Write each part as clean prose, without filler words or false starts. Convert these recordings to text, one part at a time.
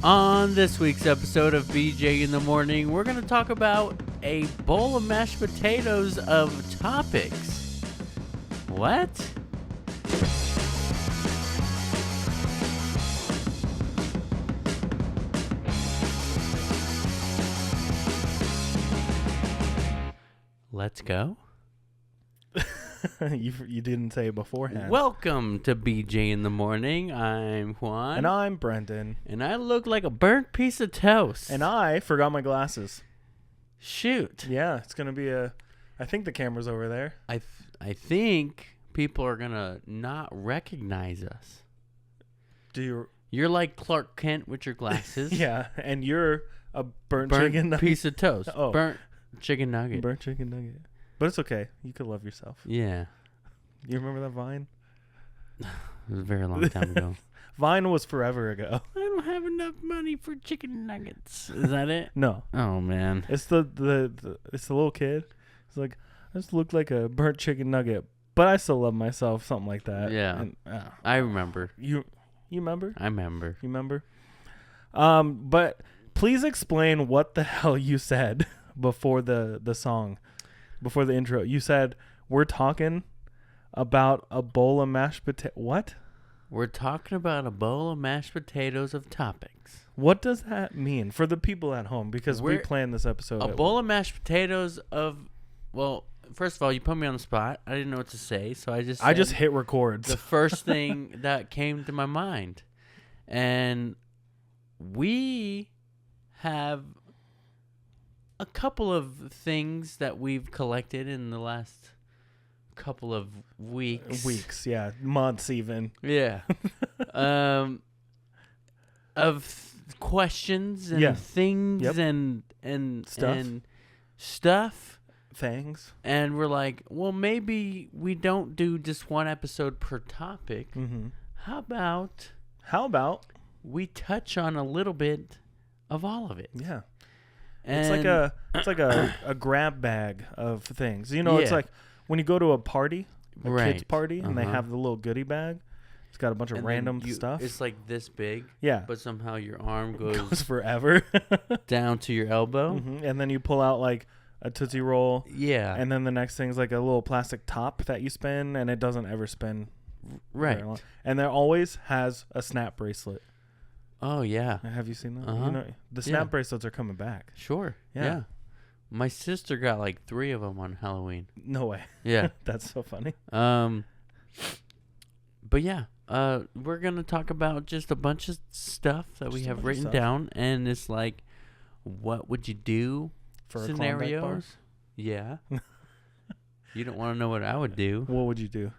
On this week's episode of BJ in the Morning, we're going to talk about a bowl of mashed potatoes of topics. What? Let's go. You didn't say it beforehand. Welcome to BJ in the Morning. I'm Juan. And I'm Brendan. And I look like a burnt piece of toast. And I forgot my glasses. Shoot. Yeah, it's going to be I think the camera's over there. I think people are going to not recognize us. You're like Clark Kent with your glasses. Yeah, and you're a burnt chicken nugget. Piece of toast. Oh. Burnt chicken nugget. Burnt chicken nugget. But it's okay. You could love yourself. Yeah. You remember that Vine? It was a very long time ago. Vine was forever ago. I don't have enough money for chicken nuggets. Is that it? No. Oh, man. It's the it's the little kid. It's like, I just look like a burnt chicken nugget, but I still love myself. Something like that. Yeah. And, I remember. You remember? I remember. You remember? But please explain what the hell you said before the song, before the intro. You said, we're talking about a bowl of mashed potato. What? We're talking about a bowl of mashed potatoes of topics. What does that mean for the people at home? Because we planned this episode. A bowl of mashed potatoes of, well, first of all, you put me on the spot. I didn't know what to say, so I just hit records. The first thing that came to my mind. And we have a couple of things that we've collected in the last couple of weeks. Yeah, months even. Yeah. Of questions and things and stuff. Things. And we're like, well, maybe we don't do just one episode per topic. Mm-hmm. How about we touch on a little bit of all of it? Yeah. And it's like a grab bag of things. You know, It's like when you go to a party, a kid's party, and they have the little goodie bag. It's got a bunch of random stuff. It's like this big. Yeah. But somehow your arm goes forever down to your elbow. Mm-hmm. And then you pull out like a Tootsie Roll. Yeah. And then the next thing's like a little plastic top that you spin, and it doesn't ever spin. Right. And there always has a snap bracelet. Oh, yeah. Have you seen that? Uh-huh. You know, the snap bracelets are coming back. Sure. Yeah. My sister got like 3 of them on Halloween. No way. Yeah. That's so funny. But yeah, we're going to talk about just a bunch of stuff that we have written down. And it's like, what would you do for scenarios? A Klondike bar? Yeah. You don't want to know what I would do. What would you do?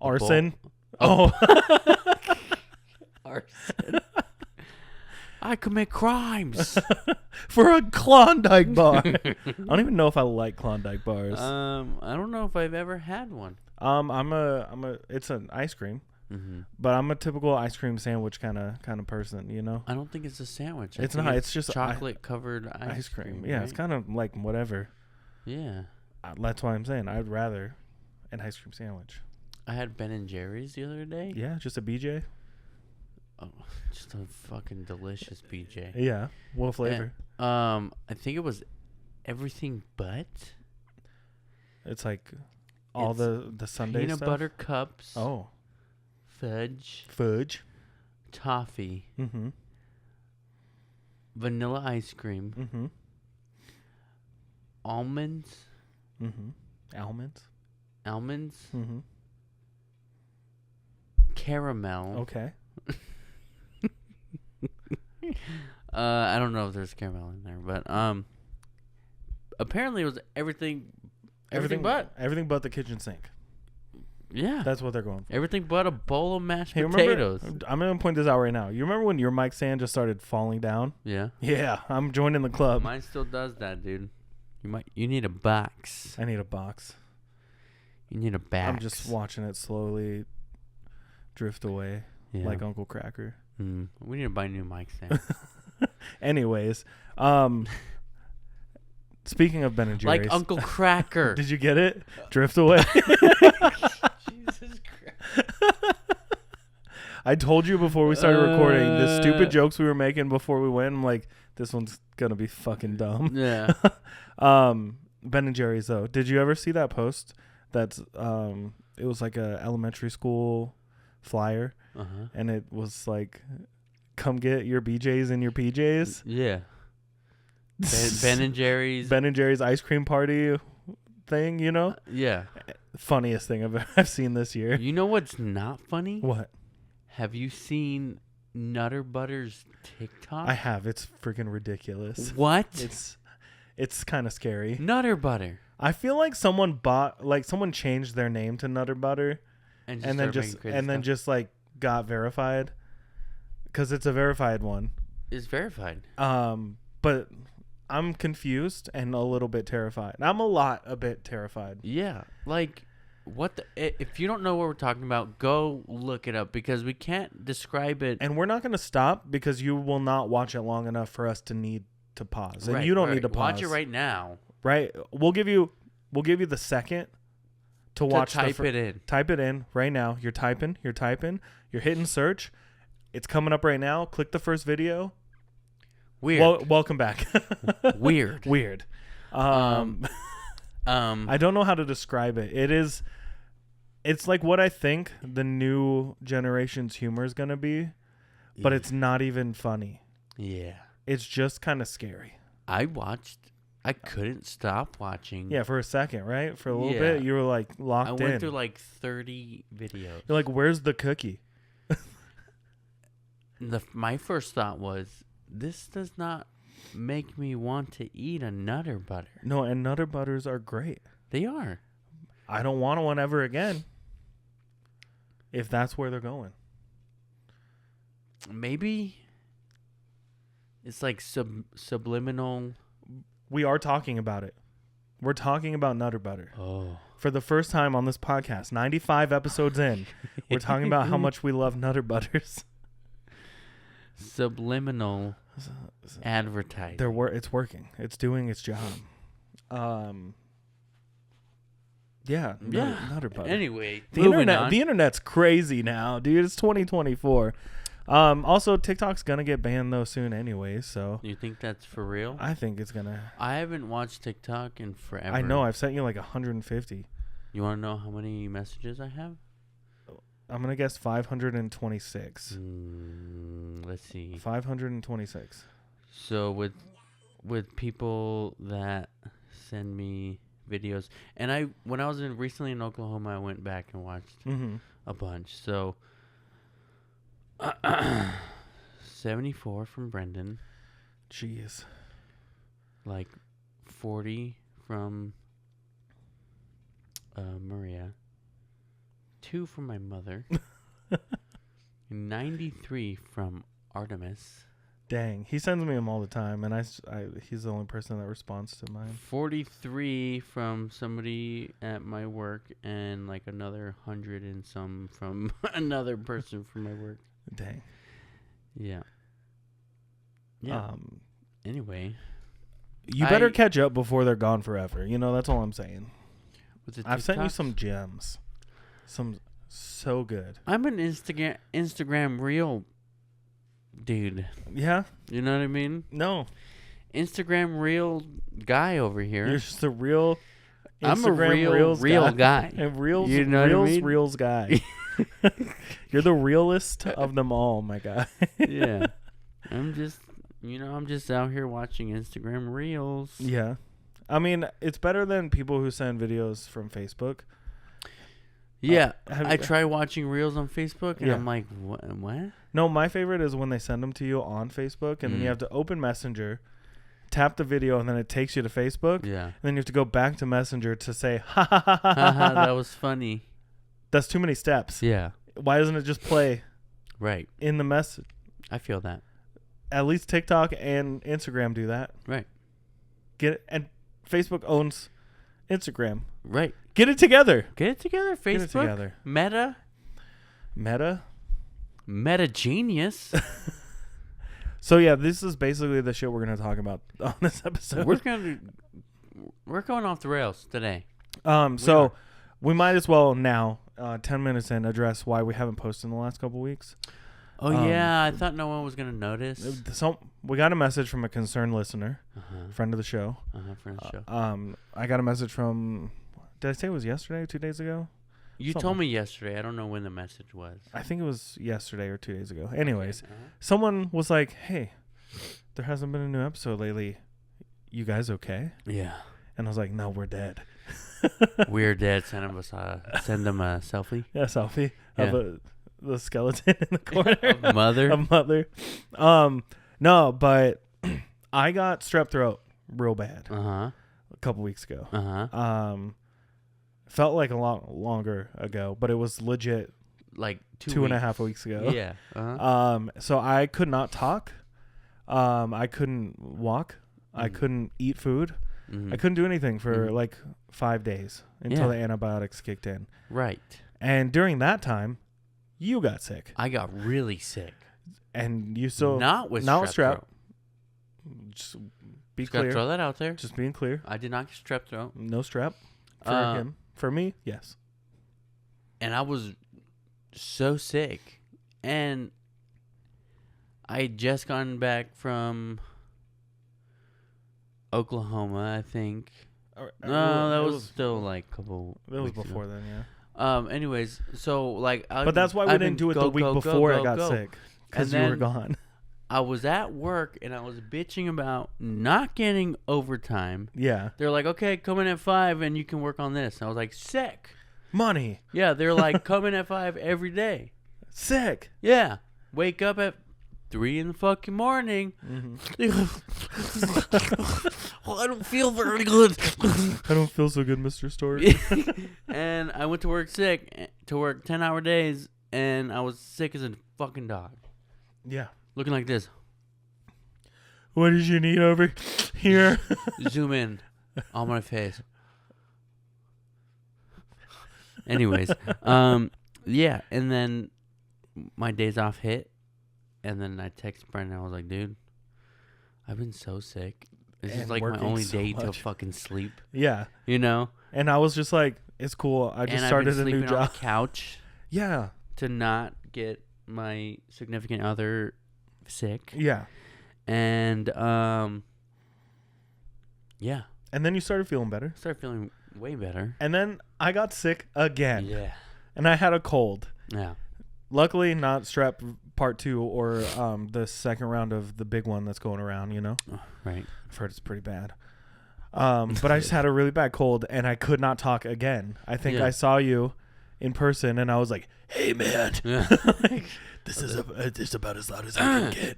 Arson? Oh. Arson. I commit crimes for a Klondike bar. I don't even know if I like Klondike bars. I don't know if I've ever had one. It's an ice cream, mm-hmm. but I'm a typical ice cream sandwich kind of person. You know. I don't think it's a sandwich. It's not. It's just chocolate covered ice cream. Yeah, right? It's kind of like whatever. Yeah. That's why I'm saying I'd rather an ice cream sandwich. I had Ben & Jerry's the other day. Yeah, just a BJ. Oh, just a fucking delicious BJ. Yeah. What flavor? And, I think it was everything but. It's like all the Sunday peanut stuff? butter cups. Oh. Fudge. Toffee. Mm-hmm. Vanilla ice cream. Mm-hmm. Almonds. Mm-hmm. Almonds. Mm-hmm. Caramel. Okay. I don't know if there's caramel in there, but apparently it was everything but the kitchen sink. Yeah, that's what they're going for. Everything but a bowl of mashed potatoes. I'm gonna point this out right now. You remember when your mic stand just started falling down? Yeah. Yeah, I'm joining the club. Mine still does that, dude. You need a box. I need a box. You need a box. I'm just watching it slowly drift away like Uncle Cracker. We need to buy new mic stands. Anyways, speaking of Ben & Jerry's. Like Uncle Cracker. Did you get it? Drift away. Jesus Christ. I told you before we started recording the stupid jokes we were making before we went. I'm like, this one's gonna be fucking dumb. Yeah. Ben and Jerry's though. Did you ever see that post? That's it was like a elementary school flyer, and it was like, "Come get your BJ's and your PJ's." Yeah. Ben and Jerry's. Ben and Jerry's ice cream party thing, you know? Yeah. Funniest thing I've seen this year. You know what's not funny? What? Have you seen Nutter Butter's TikTok? I have. It's freaking ridiculous. What? It's kind of scary. Nutter Butter. I feel like someone changed their name to Nutter Butter and then just like got verified, because it's a verified one. It's verified. But I'm confused and a little bit terrified. I'm a bit terrified. Yeah. Like, if you don't know what we're talking about, go look it up, because we can't describe it. And we're not going to stop, because you will not watch it long enough for us to need to pause. And you don't need to pause. Watch it right now. Right. We'll give you the second to watch. Type it in. Type it in right now. You're typing. You're hitting search. It's coming up right now. Click the first video. Weird. Well, welcome back. Weird. I don't know how to describe it. It's like what I think the new generation's humor is going to be, but it's not even funny. Yeah. It's just kind of scary. I couldn't stop watching. Yeah, for a second, right? For a little bit, you were like locked in. I went through like 30 videos. You're like, where's the cookie? My first thought was, this does not make me want to eat a Nutter Butter. No, and Nutter Butters are great. They are. I don't want one ever again, if that's where they're going. Maybe it's like subliminal. We are talking about it. We're talking about Nutter Butter. Oh. For the first time on this podcast, 95 episodes in, we're talking about how much we love Nutter Butters. Subliminal advertising. It's working. It's doing its job. Yeah. Nutter Butter. Anyway, the internet's crazy now, dude. It's 2024. Also, TikTok's gonna get banned though soon anyway. So you think that's for real? I think it's gonna. I haven't watched TikTok in forever. I know. I've sent you like 150. You want to know how many messages I have? I'm gonna guess 526. Let's see. 526. So with people that send me videos, and when I was recently in Oklahoma, I went back and watched a bunch. So 74 from Brendan. Jeez. Like 40 from Maria. 2 from my mother. 93 from Artemis. Dang, he sends me them all the time, and he's the only person that responds to mine. 43 from somebody at my work, and like another 100 and some from another person from my work. Dang. Yeah. Yeah. Anyway, you better catch up before they're gone forever. You know, that's all I'm saying. I've sent you some gems. Some so good. I'm an Instagram reel dude. Yeah? You know what I mean? No. Instagram reel guy over here. You're just a real I'm a real guy. A reals, you know reals, what I mean? reals guy. You're the realest of them all, my guy. Yeah. I'm just out here watching Instagram reels. Yeah. I mean, it's better than people who send videos from Facebook. Yeah. I try watching reels on Facebook, and I'm like, what? No, my favorite is when they send them to you on Facebook, and then you have to open Messenger, tap the video, and then it takes you to Facebook. Yeah. And then you have to go back to Messenger to say, ha ha ha ha ha. That was funny. That's too many steps. Yeah. Why doesn't it just play right in the message? I feel that. At least TikTok and Instagram do that. Right. Get it, and Facebook owns Instagram. Right. Get it together. Get it together, Facebook. Get it together. Meta genius. So yeah, this is basically the shit we're gonna talk about on this episode. We're going off the rails today. So we might as well now, 10 minutes in, address why we haven't posted in the last couple weeks. Oh, yeah. I thought no one was going to notice. So we got a message from a concerned listener, friend of the show. Friend of the show. I got a message from, did I say it was yesterday or 2 days ago? You told me yesterday. I don't know when the message was. I think it was yesterday or 2 days ago. Anyways, someone was like, hey, there hasn't been a new episode lately. You guys okay? Yeah. And I was like, no, we're dead. We're dead. Send them a selfie. Yeah, selfie of the skeleton in the corner. Of mother. Of mother. No, but I got strep throat real bad. A couple weeks ago. Felt like a lot longer ago, but it was legit like 2.5 weeks ago. Yeah. So I could not talk. I couldn't walk. I couldn't eat food. I couldn't do anything for like 5 days until the antibiotics kicked in. Right. And during that time, you got sick. I got really sick. And you still not with strep. throat. Just be Just clear. gotta throw that out there. Just being clear. I did not get strep throat. No strep for him. For me, yes. And I was so sick. And I had just gotten back from Oklahoma, I think. No, that was still like a couple. That was weeks before ago. then, yeah. Anyways, so like, but that's why we didn't do it the week before I got sick, because you were gone. I was at work and I was bitching about not getting overtime. Yeah, they're like, okay, come in at 5 and you can work on this. And I was like, sick. Money. Yeah, they're like, come in at 5 every day. Sick. Yeah, wake up at 3 in the fucking morning. Well, I don't feel very good. I don't feel so good, Mr. Story. And I went to work sick, to work 10-hour days, and I was sick as a fucking dog. Yeah. Looking like this. What did you need over here? Zoom in on my face. Anyways, yeah, and then my days off hit, and then I texted Brendan. I was like, dude, I've been so sick. This is like my only day to fucking sleep. Yeah. You know? And I was just like, it's cool. I just started a new job. On the couch. Yeah. To not get my significant other sick. Yeah. And, yeah. And then you started feeling better. Started feeling way better. And then I got sick again. Yeah. And I had a cold. Yeah. Luckily, not strep part 2 or the second round of the big one that's going around, you know? Right. I've heard it's pretty bad. But I just had a really bad cold, and I could not talk again. I think I saw you in person, and I was like, hey, man. Yeah. Like, this is about as loud as I can get.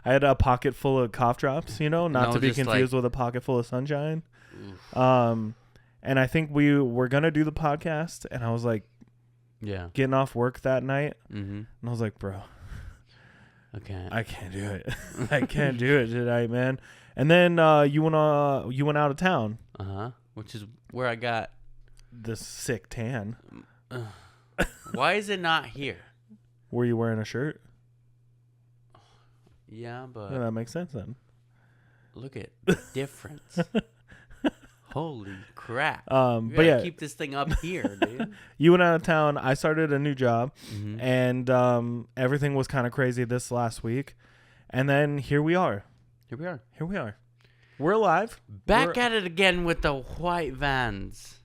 I had a pocket full of cough drops, you know, not to be confused with a pocket full of sunshine. Oof. And I think we were going to do the podcast, and I was like, getting off work that night. Mm-hmm. And I was like, bro, I can't do it. I can't do it tonight, man. And then you went out of town. Which is where I got this sick tan. Why is it not here? Were you wearing a shirt? Yeah, but that makes sense then. Look at the difference. Holy crap. But yeah, keep this thing up here, dude. You went out of town. I started a new job, and everything was kind of crazy this last week. And then here we are. We're alive. Back at it again with the white vans.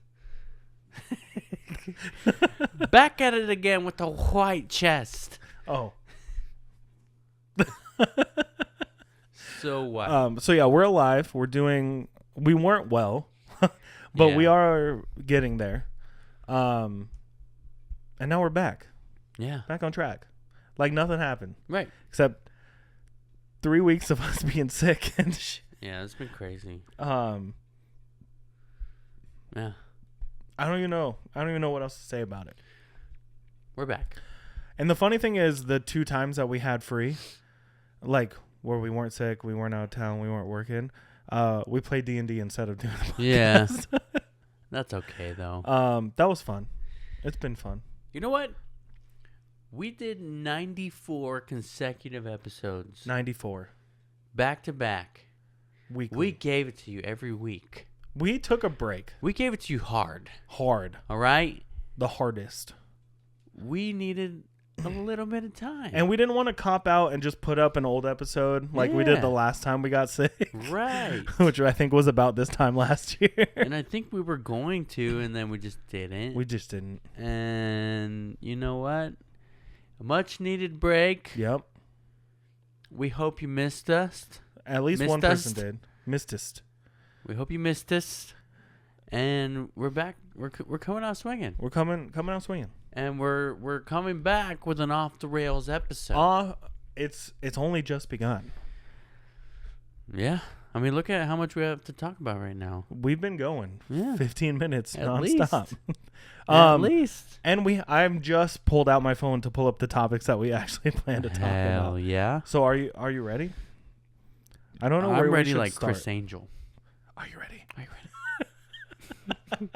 Back at it again with the white chest. Oh. So what? So yeah, we're alive. We weren't well. But we are getting there. And now we're back. Yeah. Back on track. Like nothing happened. Right. Except 3 weeks of us being sick and shit. Yeah, it's been crazy. Yeah. I don't even know what else to say about it. We're back. And the funny thing is, the 2 times that we had free, like where we weren't sick, we weren't out of town, we weren't working, we played D&D instead of doing the podcast. Yeah. That's okay, though. That was fun. It's been fun. You know what? We did 94 consecutive episodes. 94. Back to back. Weekly. We gave it to you every week. We took a break. We gave it to you hard. Hard. All right? The hardest. We needed a little bit of time. And we didn't want to cop out and just put up an old episode like we did the last time we got sick. Right. Which I think was about this time last year. And I think we were going to, and then we just didn't. We just didn't. And you know what? A much needed break. Yep. We hope you missed us. At least one person did. Missed us. We hope you missed us. And we're back. We're coming out swinging. We're coming out swinging. And we're coming back with an off the rails episode. It's only just begun. Yeah. I mean, look at how much we have to talk about right now. We've been going 15 minutes At nonstop. At least. And I'm just pulled out my phone to pull up the topics that we actually plan to talk about. Hell yeah. So are you ready? I don't know where I'm ready we should like start. Chris Angel. Are you ready? Are you ready?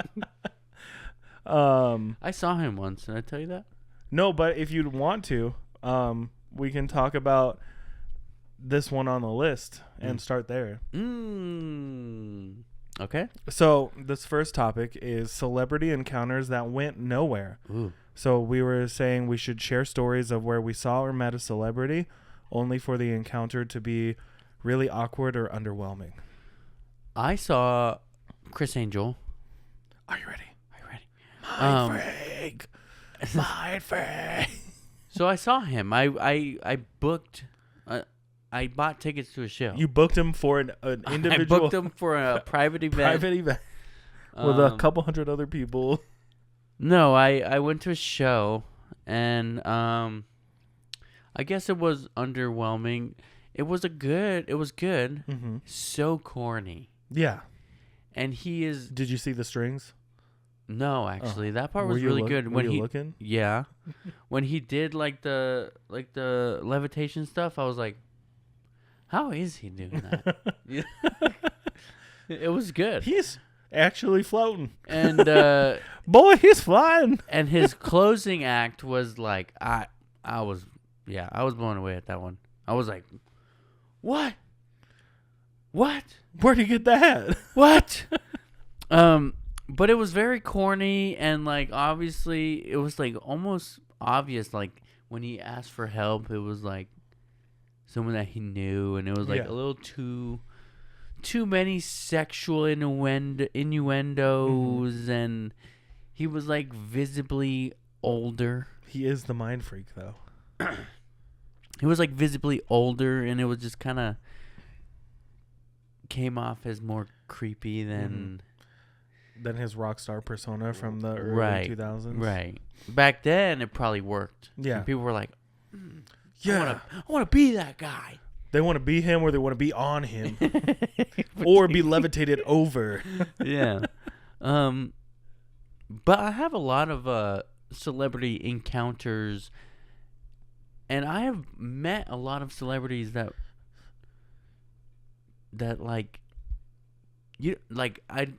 I I saw him once. Did I tell you that? No, but if you'd want to, we can talk about this one on the list and start there. Okay. So this first topic is celebrity encounters that went nowhere. Ooh. So we were saying we should share stories of where we saw or met a celebrity, only for the encounter to be really awkward or underwhelming. I saw Chris Angel. Are you ready? Mind freak. Mind freak. So I saw him. I booked. I bought tickets to a show. You booked him for an individual. I booked him for a private event. Private event with a couple hundred other people. No, I went to a show, and I guess it was underwhelming. It was good. Mm-hmm. So corny. Yeah. And he is. Did you see the strings? No, actually, that part Were was you really good. Were you looking? Yeah, when he did like the levitation stuff, I was like, how is he doing that? It was good. He's actually floating. And boy, he's flying. And his closing act was like, I was blown away at that one. I was like, what? Where'd you get that? What? But it was very corny, and like obviously it was like almost obvious. Like when he asked for help, it was like someone that he knew, and it was like a little too many sexual innuendos, and he was like visibly older. He is the mind freak, though. He was like visibly older, and it was just kind of came off as more creepy than his rock star persona from the early 2000s. Right. Back then, it probably worked. Yeah. And people were like, yeah, I want to be that guy. They want to be him, or they want to be on him, or be levitated over. Yeah. But I have a lot of celebrity encounters, and I have met a lot of celebrities that like, you like I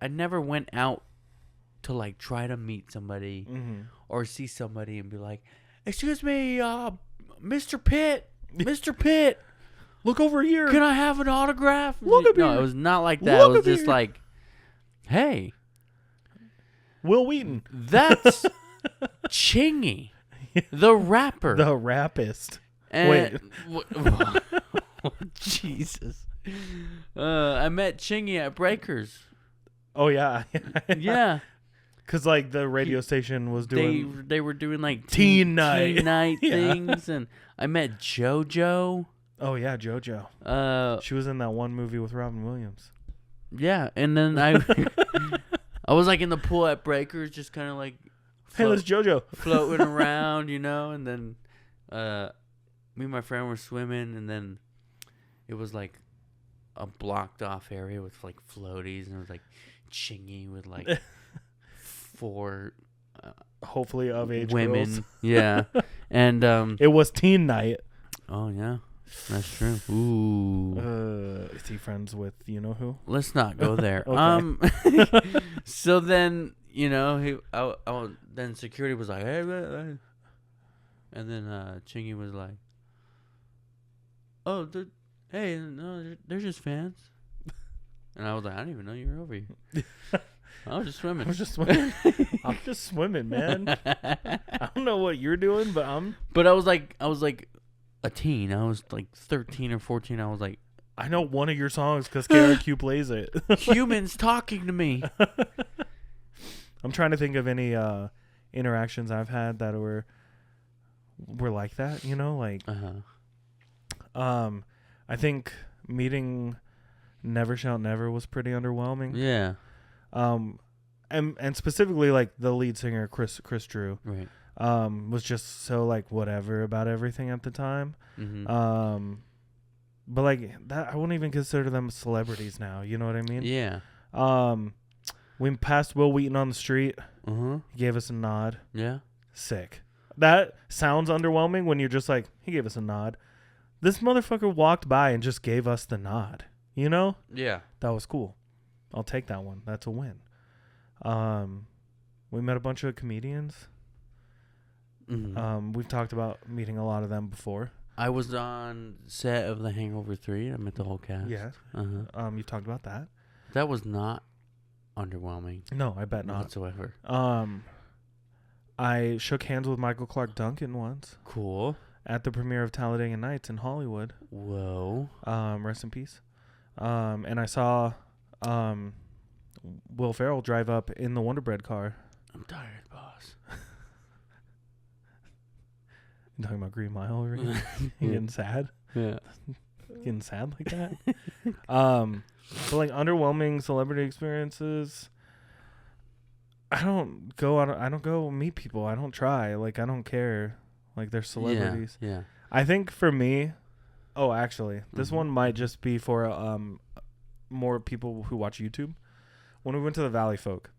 never went out to like try to meet somebody or see somebody and be like, excuse me, Mr. Pitt, look over here. Can I have an autograph? Look up here. No, it was not like that. It was just like, hey, Will Wheaton. That's Chingy, the rapper, the rappist. And wait, Jesus. I met Chingy at Breakers. Oh yeah. Yeah. Cause like the radio station was doing. They were doing like teen night things, and I met JoJo. Oh yeah, JoJo. She was in that one movie with Robin Williams. Yeah, and then I was like in the pool at Breakers, just kind of like, hey, that's JoJo floating around, and then me and my friend were swimming, and then it was like a blocked off area with like floaties, and it was like Chingy with like 4 hopefully of age women girls. Yeah. And it was teen night. Oh yeah, that's true. Ooh. Is he friends with you know who? Let's not go there. So then then security was like, hey, and then Chingy was like, oh, hey, no, they're just fans. And I was like, I didn't even know you were over here. I was just swimming. I'm just swimming, man. I don't know what you're doing, but But I was like a teen. I was like 13 or 14. I was like, I know one of your songs because KRQ plays it. humans talking to me. I'm trying to think of any interactions I've had that were like that, you know, like I think meeting Never Shout Never was pretty underwhelming. Yeah. And specifically like the lead singer Chris Drew, Right. was just so like whatever about everything at the time. Mm-hmm. But like that, I wouldn't even consider them celebrities now. You know what I mean? Yeah. We passed Will Wheaton on the street. He gave us a nod. Yeah. Sick. That sounds underwhelming when you're just like, he gave us a nod. This motherfucker walked by and just gave us the nod. You know? Yeah. That was cool. I'll take that one. That's a win. We met a bunch of comedians. Mm-hmm. We've talked about meeting a lot of them before. I was on set of The Hangover 3. I met the whole cast. Yeah. You talked about that. That was not underwhelming. No, I bet not. Whatsoever. I shook hands with Michael Clark Duncan once. Cool. At the premiere of Talladega Nights in Hollywood. Whoa. Rest in peace. And I saw Will Ferrell drive up in the Wonder Bread car. I'm tired, boss. You talking about Green Mile over here? You getting sad? Yeah. Getting sad like that? But like underwhelming celebrity experiences. I don't go meet people. I don't try. Like I don't care. Like they're celebrities. Yeah. I think for me, actually, this one might just be for more people who watch YouTube. When we went to the Valley Folk.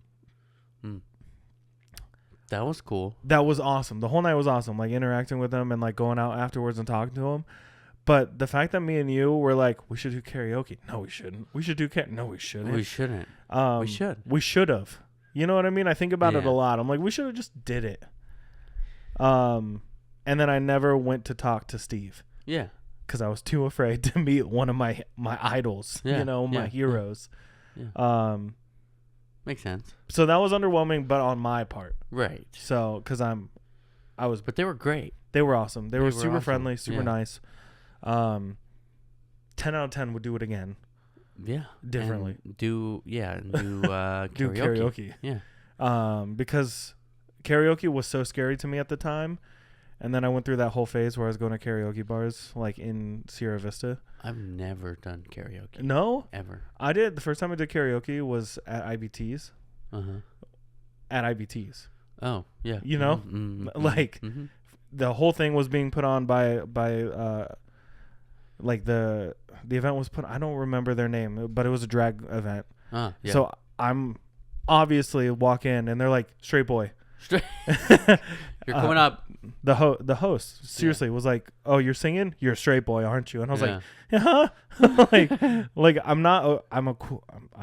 That was cool. That was awesome. The whole night was awesome. Like interacting with them and like going out afterwards and talking to them. But the fact that me and you were like, we should do karaoke. No, we shouldn't. We should do No, we shouldn't. We shouldn't. We should. We should have. You know what I mean? I think about it a lot. I'm like, we should have just did it. And then I never went to talk to Steve. Yeah. Because I was too afraid to meet one of my idols. Yeah. You know, my heroes. Yeah. Makes sense. So that was underwhelming, but on my part. Right. So, because But they were great. They were awesome. They were super awesome. friendly, super nice. 10 out of 10 would do it again. Yeah. Differently. And do karaoke. Do karaoke. Yeah. Because karaoke was so scary to me at the time. And then I went through that whole phase where I was going to karaoke bars, like in Sierra Vista. I've never done karaoke. No? Ever. I did. The first time I did karaoke was at IBT's. At IBT's. Oh, yeah. You know? Like, the whole thing was being put on by like the event was put, I don't remember their name, but it was a drag event. Yeah. So I'm obviously walk in and they're like, straight boy. You're coming up. The host seriously was like, oh, you're singing? You're a straight boy, aren't you? And I was like, yeah. like I'm not. I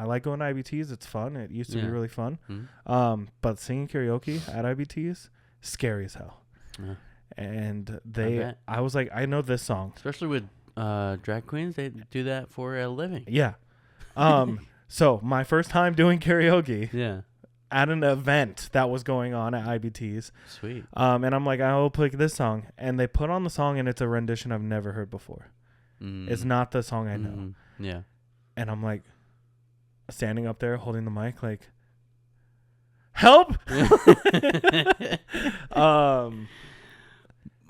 like going to IBTs. It's fun. It used to be really fun. But singing karaoke at IBTs, scary as hell. Yeah. And I was like, I know this song. Especially with drag queens, they do that for a living. Yeah. So my first time doing karaoke. Yeah. At an event that was going on at IBT's. Sweet. And I'm like, I'll pick this song. And they put on the song, and it's a rendition I've never heard before. It's not the song I know. Yeah. And I'm like, standing up there, holding the mic, like, help!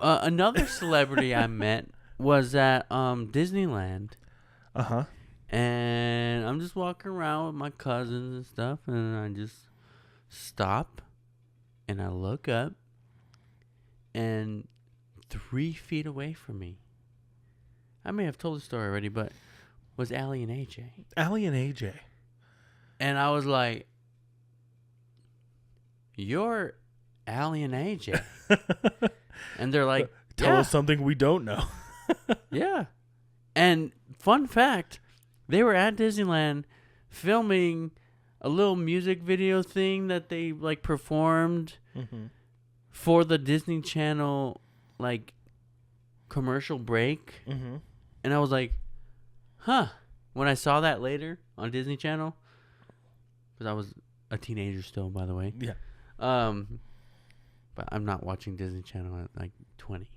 Another celebrity I met was at Disneyland. And I'm just walking around with my cousins and stuff, and I just stop, and I look up, and 3 feet away from me, I may have told the story already, but was Allie and AJ. Allie and AJ. And I was like, you're Allie and AJ. And they're like, tell us something we don't know. Yeah. And fun fact, they were at Disneyland filming a little music video thing that they like performed for the Disney Channel like commercial break. And I was like, huh. When I saw that later on Disney Channel. Because I was a teenager still, by the way. Yeah. But I'm not watching Disney Channel at like 20.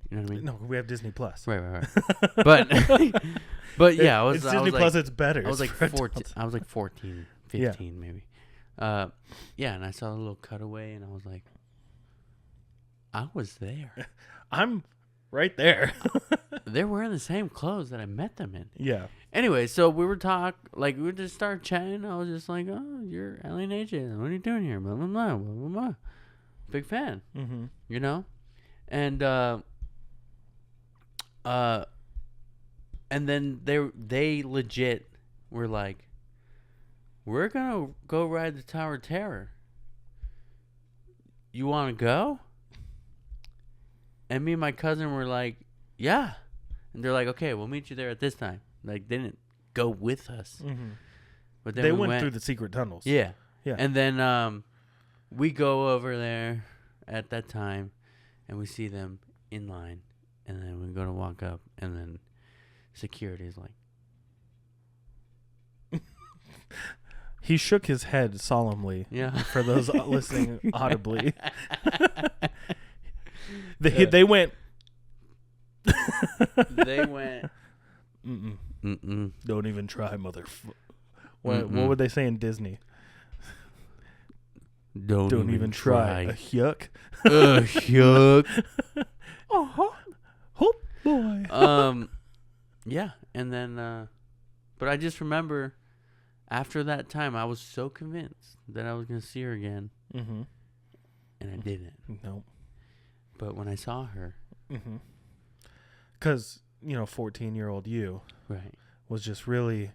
You know what I mean? No, we have Disney Plus. Right. but yeah, It's Disney Plus. It's better. I was like for 14. adults. I was like 14, 15 maybe. Yeah, and I saw a little cutaway, and I was like, I was there. I'm right there. They're wearing the same clothes that I met them in. Yeah. Anyway, so we would just start chatting. I was just like, oh, you're Alien AJ. What are you doing here? Blah, blah, blah, blah, blah, blah. Big fan. Mm-hmm. You know? And then they legit were like, we're going to go ride the Tower of Terror. You want to go? And me and my cousin were like, yeah. And they're like, okay, we'll meet you there at this time. Like, they didn't go with us. Mm-hmm. But then They we went through the secret tunnels. Yeah. Yeah. And then we go over there at that time, and we see them in line. And then we go to walk up, and then security is like, He shook his head solemnly. yeah. For those listening audibly. They went. They went. Mm-mm. Mm-mm. Don't even try, motherfucker. What would they say in Disney? Don't even try. A yuck. Yuck. Oh boy. Yeah, and then, but I just remember after that time, I was so convinced that I was gonna see her again, Mm-hmm. and I didn't. Nope. But when I saw her, Mm-hmm. Because 14-year-old you right, was just really.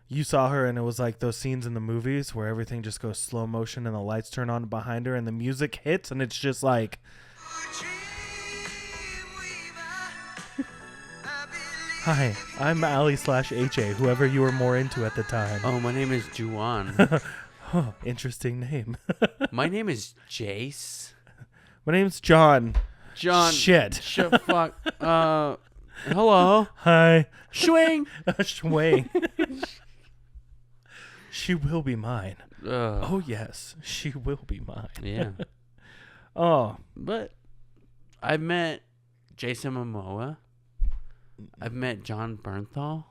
You saw her, and it was like those scenes in the movies where everything just goes slow motion, and the lights turn on behind her, and the music hits, and it's just like. Hi, I'm Ali/HA, whoever you were more into at the time. oh, my name is Juan. Huh, interesting name. My name is Jace. My name's John. John. Shit. Fuck. Hello. Hi. Swing. Swing. She will be mine. Ugh. Oh, yes. She will be mine. Yeah. Oh. But I've met Jason Momoa. I've met John Bernthal.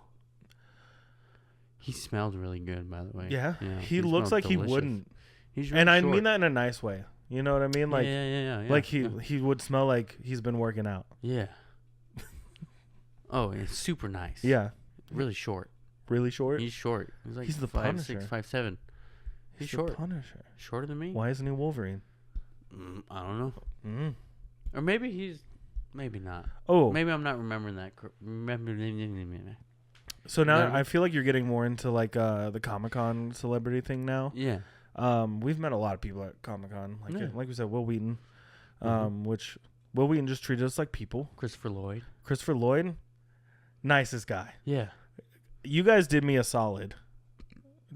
He smelled really good, by the way. Yeah. Yeah, He looks smelled like delicious. he wouldn't. He's really And I short. mean that in a nice way. You know what I mean? Like, yeah. like yeah. he would smell like he's been working out. Yeah. Oh, it's super nice. Yeah. Really short. Really short? He's short. He's like He's the 5'6", Punisher. 5'7". He's the short. Punisher. Shorter than me? Why isn't he Wolverine? I don't know. Mm. Or maybe maybe not. Oh. Maybe I'm not remembering that. So now No. I feel like you're getting more into like the Comic-Con celebrity thing now. Yeah. We've met a lot of people at Comic-Con. Like we said, Will Wheaton, which Will Wheaton just treated us like people. Christopher Lloyd. Christopher Lloyd, nicest guy. Yeah. You guys did me a solid.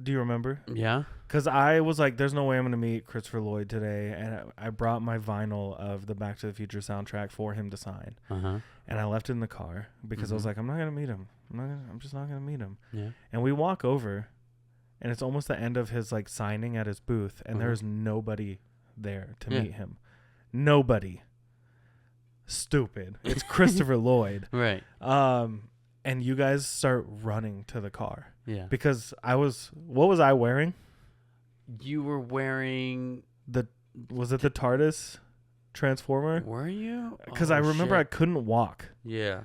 Do you remember? Yeah. Because I was like, there's no way I'm going to meet Christopher Lloyd today. And I brought my vinyl of the Back to the Future soundtrack for him to sign. Uh-huh. And I left it in the car because I was like, I'm not going to meet him. I'm just not going to meet him. Yeah. And we walk over, and it's almost the end of his like signing at his booth, and there's nobody there to meet him. Nobody. Stupid. It's Christopher Lloyd. Right. And you guys start running to the car. Yeah. Because what was I wearing? You were wearing... Was it the TARDIS Transformer? Were you? Because I remember I couldn't walk. Yeah.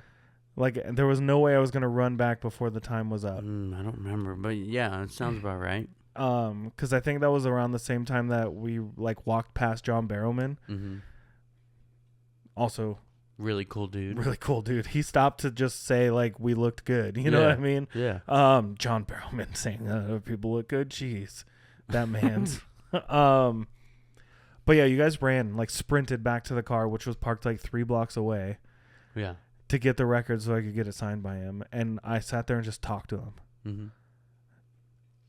Like, there was no way I was going to run back before the time was up. I don't remember, but yeah, it sounds about right. Because I think that was around the same time that we, like, walked past John Barrowman. Mm-hmm. Also... Really cool dude. Really cool dude. He stopped to just say, like, we looked good. You know what I mean? Yeah. John Barrowman saying people look good. Jeez. That man's. But yeah, you guys ran, like, sprinted back to the car, which was parked like 3 blocks away. Yeah. To get the record so I could get it signed by him. And I sat there and just talked to him. Mm-hmm.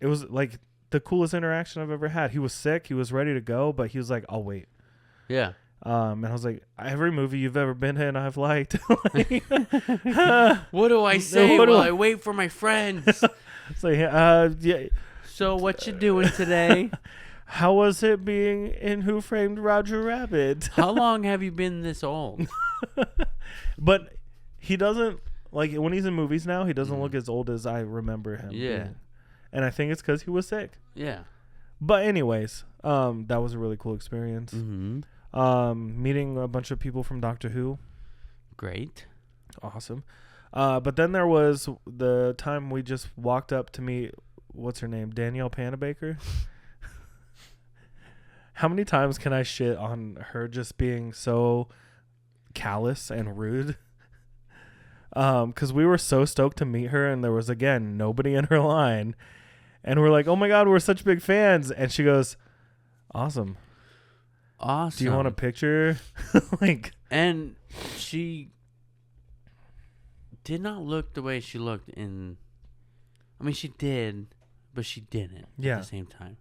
It was like the coolest interaction I've ever had. He was sick. He was ready to go, but he was like, I'll wait. Yeah. And I was like, every movie you've ever been in, I've liked. What do I say while I wait for my friends? It's like, yeah. So what you doing today? How was it being in Who Framed Roger Rabbit? How long have you been this old? But he doesn't, like, when he's in movies now, he doesn't look as old as I remember him being. And I think it's because he was sick. Yeah. But anyways, that was a really cool experience. Meeting a bunch of people from Doctor Who. Great. Awesome. But then there was the time we just walked up to meet, what's her name? Danielle Panabaker. How many times can I shit on her just being so callous and rude? Because we were so stoked to meet her, and there was, again, nobody in her line. And we're like, oh my God, we're such big fans. And she goes, awesome. Awesome. Do you want a picture? And she did not look the way she looked in. I mean, she did, but she didn't at the same time.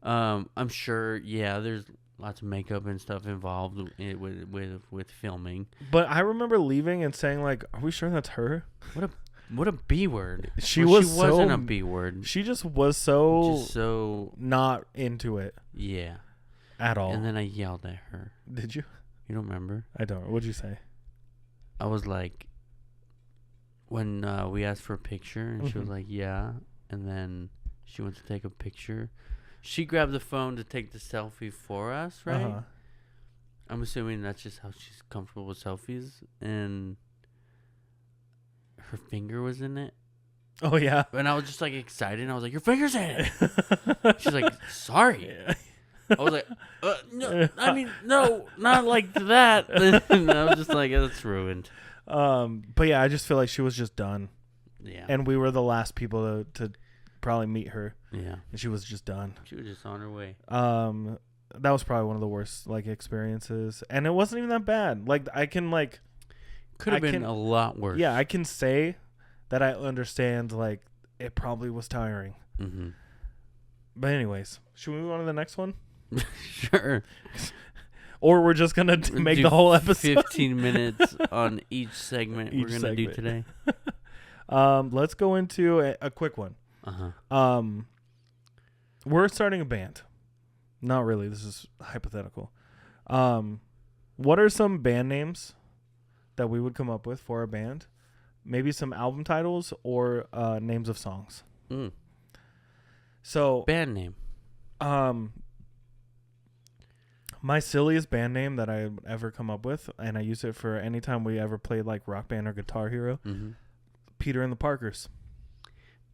I'm sure, there's lots of makeup and stuff involved with filming. But I remember leaving and saying, like, are we sure that's her? What a B word. She wasn't a B word. She just was so not into it. Yeah. At all. And then I yelled at her. Did you? You don't remember? I don't. What'd you say? I was like, when we asked for a picture, and she was like, yeah. And then she went to take a picture. She grabbed the phone to take the selfie for us, right? Uh-huh. I'm assuming that's just how she's comfortable with selfies. And her finger was in it. Oh, yeah. And I was just, like, excited. And I was like, your finger's in it. She's like, sorry. I was like, no, I mean, no, not like that. And I was just like, it's ruined. But yeah, I just feel like she was just done. Yeah. And we were the last people to probably meet her. Yeah. And she was just done. She was just on her way. That was probably one of the worst, like, experiences. And it wasn't even that bad. Like, I can, like... Could have been a lot worse. Yeah, I can say that I understand, like, it probably was tiring. Mm-hmm. But anyways, should we move on to the next one? Sure. Or we're just going to make the whole episode 15 minutes on each segment we're going to do today. Let's go into a quick one. Uh-huh. We're starting a band. Not really. This is hypothetical. What are some band names that we would come up with for a band? Maybe some album titles or names of songs. So band name. My silliest band name that I ever come up with, and I use it for any time we ever played like Rock Band or Guitar Hero. Peter and the Parkers.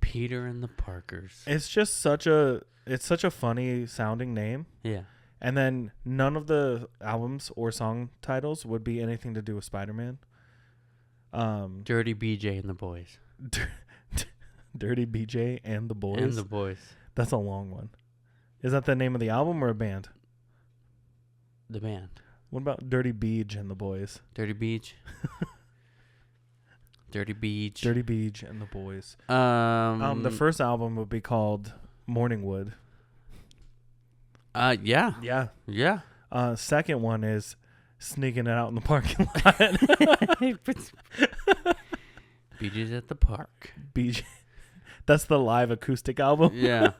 Peter and the Parkers. It's just such a funny sounding name. Yeah. And then none of the albums or song titles would be anything to do with Spider-Man. Dirty BJ and the Boys. Dirty BJ and the Boys. And the Boys. That's a long one. Is that the name of the album or a band? The band. What about Dirty Beach and the Boys? Dirty Beach. Dirty Beach. Dirty Beach and the Boys. The first album would be called Morningwood. Yeah. Yeah. Yeah. Second one is Sneaking It Out in the Parking Lot. BJ's at the Park. BJ. That's the live acoustic album. Yeah.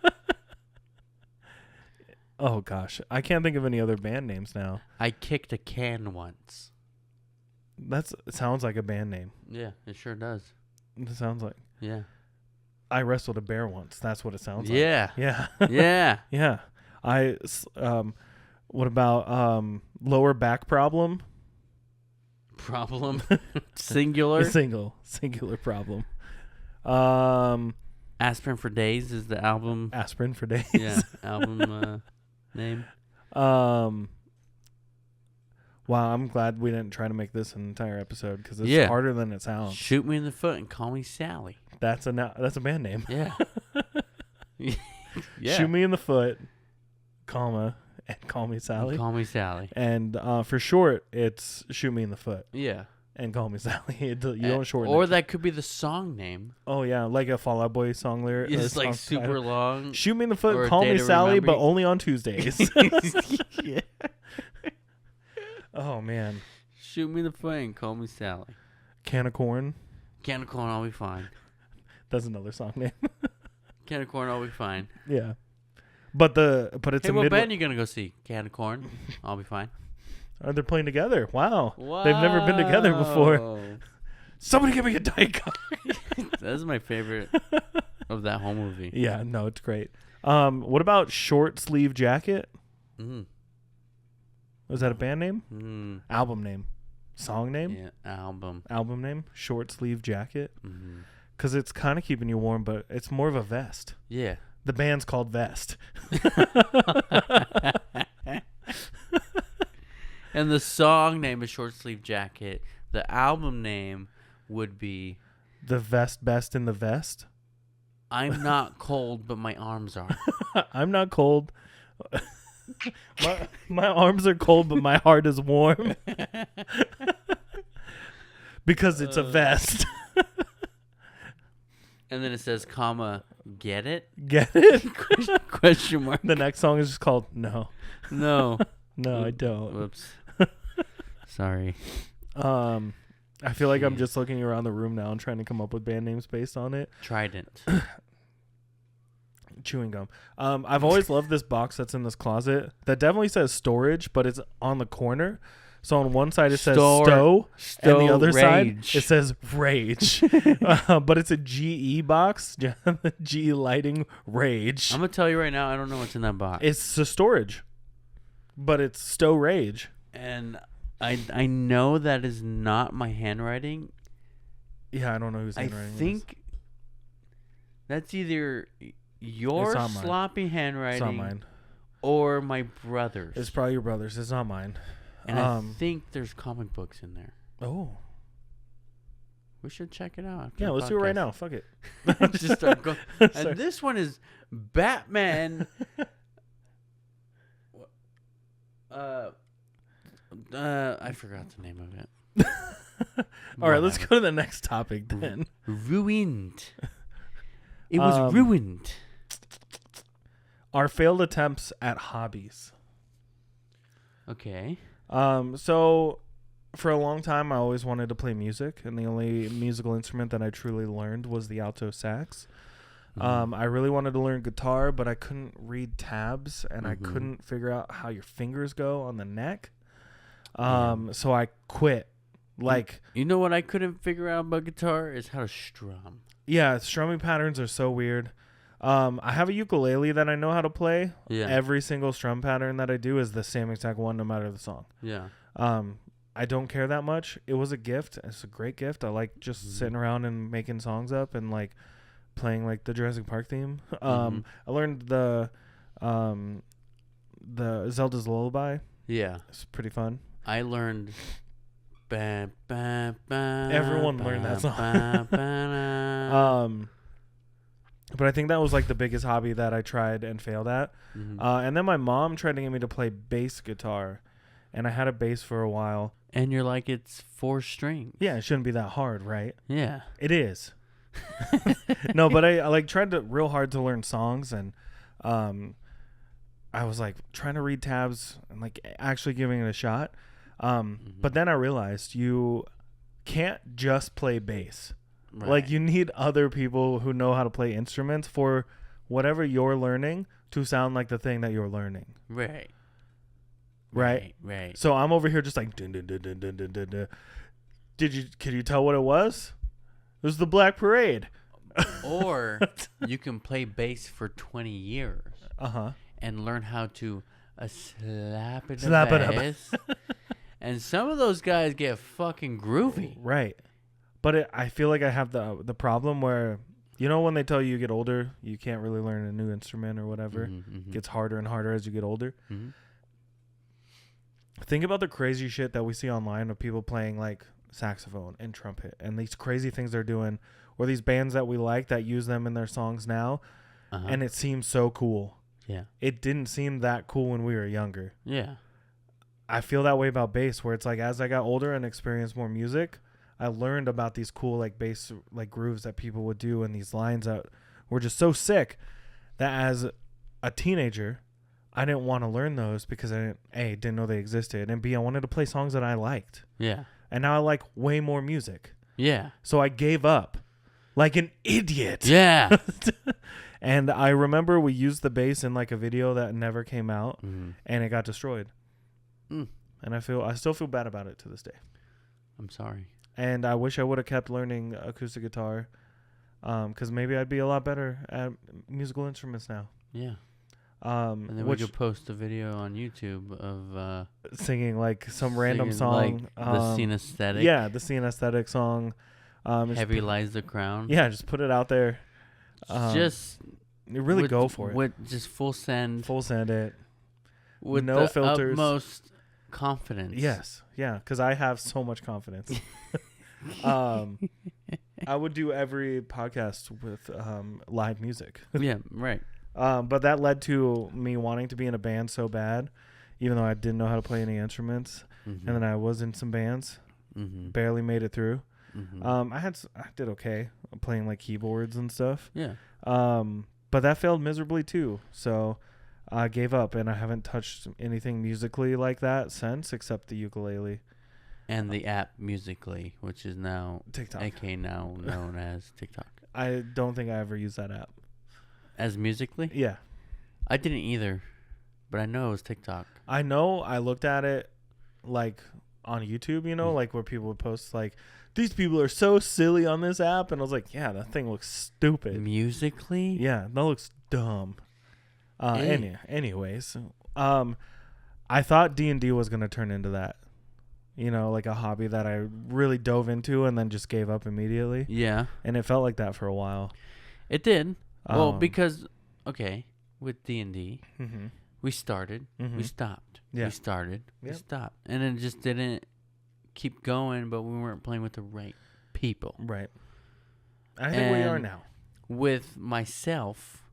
Oh, gosh. I can't think of any other band names now. I kicked a can once. It sounds like a band name. Yeah, it sure does. It sounds like. Yeah. I wrestled a bear once. That's what it sounds like. Yeah. Yeah. Yeah. Yeah. What about lower back problem? Problem. Singular. Singular problem. Aspirin for Days is the album. Aspirin for Days. Yeah. Album name. Wow, I'm glad we didn't try to make this an entire episode because it's harder than it sounds. Shoot Me in the Foot and Call Me Sally. That's a band name. Yeah. Yeah. Shoot Me in the Foot, comma, and Call Me Sally. Call Me Sally. And for short, it's Shoot Me in the Foot. Yeah. And Call Me Sally. You don't shorten or it. that could be the song name. Oh, yeah, like a Fall Out Boy song lyric. It's like super title. Long. Shoot Me in the Foot and Call Me Sally, but only on Tuesdays. Yeah. Oh, man. Shoot Me in the Foot and Call Me Sally. Can of Corn. Can of Corn, I'll be fine. That's another song name. Can of corn, I'll be fine. Yeah. But it's Hey, a what mid. band you gonna go see? Can of corn, I'll be fine. Oh, they're playing together. Wow. They've never been together before. Somebody give me a Diet Coke. That's my favorite of that whole movie. Yeah, no, it's great. What about Short Sleeve Jacket? Mm. Was that a band name? Album name? Song name? Yeah, album. Album name? Short Sleeve Jacket? Mm-hmm. Because it's kind of keeping you warm, but it's more of a vest. Yeah. The band's called Vest. And the song name is Short Sleeve Jacket. The album name would be The Vest Best in the Vest. I'm Not Cold, but My Arms Are. I'm not cold. my arms are cold, but my heart is warm. Because it's a vest. And then it says, comma, get it? Get it? Question mark. The next song is just called No. No. No, I don't. Whoops. Sorry. I feel like I'm just looking around the room now and trying to come up with band names based on it. Trident. Chewing gum. I've always loved this box that's in this closet that definitely says storage, but it's on the corner. So on one side it says stow, and the other side it says rage. But it's a GE box, GE lighting rage. I'm going to tell you right now, I don't know what's in that box. It's a storage, but it's stow rage. And I know that is not my handwriting. Yeah, I don't know whose handwriting it is. I think that's either your sloppy handwriting it's not mine. Or my brother's. It's probably your brother's. It's not mine. And I think there's comic books in there. Oh. We should check it out. Yeah, let's do it right now. Fuck it. Just start going. And this one is Batman. I forgot the name of it. All right, let's go to the next topic then. Ruined. It was ruined. Our failed attempts at hobbies. Okay. So for a long time, I always wanted to play music, and the only musical instrument that I truly learned was the alto sax. I really wanted to learn guitar, but I couldn't read tabs, and I couldn't figure out how your fingers go on the neck. So I quit. Like, you know what I couldn't figure out about guitar is how to strum. Yeah, strumming patterns are so weird. I have a ukulele that I know how to play. Yeah. Every single strum pattern that I do is the same exact one, no matter the song. Yeah. I don't care that much. It was a gift. It's a great gift. I like just sitting around and making songs up and like playing like the Jurassic Park theme. I learned the Zelda's Lullaby. Yeah. It's pretty fun. I learned everyone learned that song. But I think that was like the biggest hobby that I tried and failed at. And then my mom tried to get me to play bass guitar, and I had a bass for a while. And you're like, it's 4 strings. Yeah, it shouldn't be that hard, right? Yeah. It is. No, but I like tried real hard to learn songs, and I was like trying to read tabs and like actually giving it a shot. But then I realized you can't just play bass. Right. Like, you need other people who know how to play instruments for whatever you're learning to sound like the thing that you're learning. Right. So I'm over here just like dun, dun, dun, dun, dun, dun, dun, dun. Could you tell what it was? It was the Black Parade. Or you can play bass for 20 years. And learn how to slap it bass. And some of those guys get fucking groovy. Right. But I feel like I have the problem where, you know, when they tell you get older, you can't really learn a new instrument or whatever. It gets harder and harder as you get older. Think about the crazy shit that we see online of people playing like saxophone and trumpet and these crazy things they're doing, or these bands that we like that use them in their songs now. And it seems so cool. Yeah. It didn't seem that cool when we were younger. Yeah. I feel that way about bass, where it's like as I got older and experienced more music, I learned about these cool like bass like grooves that people would do and these lines that were just so sick that as a teenager, I didn't want to learn those because I didn't know they existed, and B, I wanted to play songs that I liked. Yeah. And now I like way more music. Yeah. So I gave up. like an idiot. Yeah. And I remember we used the bass in like a video that never came out, and it got destroyed. And I still feel bad about it to this day. I'm sorry. And I wish I would have kept learning acoustic guitar, because maybe I'd be a lot better at musical instruments now. Yeah. And then we could post a video on YouTube of singing like some random song, like the Scene Aesthetic. Yeah, the Scene Aesthetic song. Heavy Lies the Crown. Yeah, just put it out there. Just really go for it. With just full send it. With no the filters. Utmost confidence. Yes. Yeah, because I have so much confidence. I would do every podcast with live music. Yeah, right. But that led to me wanting to be in a band so bad, even though I didn't know how to play any instruments. And then I was in some bands, barely made it through. I did okay playing like keyboards and stuff. Yeah. But that failed miserably too. So I gave up, and I haven't touched anything musically like that since, except the ukulele. And the app Musically, which is now TikTok, aka now known as TikTok. I don't think I ever used that app. As Musically? Yeah. I didn't either, but I know it was TikTok. I know I looked at it like on YouTube, like where people would post like, these people are so silly on this app. And I was like, yeah, that thing looks stupid. Musically? Yeah, that looks dumb. Anyways, I thought D&D was going to turn into that. Like a hobby that I really dove into and then just gave up immediately. Yeah. And it felt like that for a while. It did. Well, because, with D&D, we started, we stopped. Yeah. We started, we stopped. And it just didn't keep going, but we weren't playing with the right people. Right. I think we are now. With myself,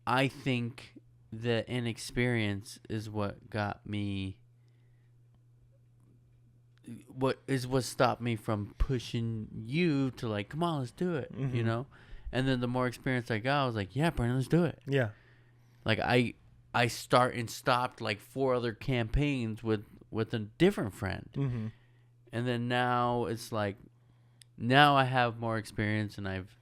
I think the inexperience is what got me... What stopped me from pushing you to like, come on, let's do it, And then the more experience I got, I was like, yeah, Brandon, let's do it. Yeah. Like I start and stopped like 4 other campaigns with a different friend. And then now it's like, now I have more experience and I've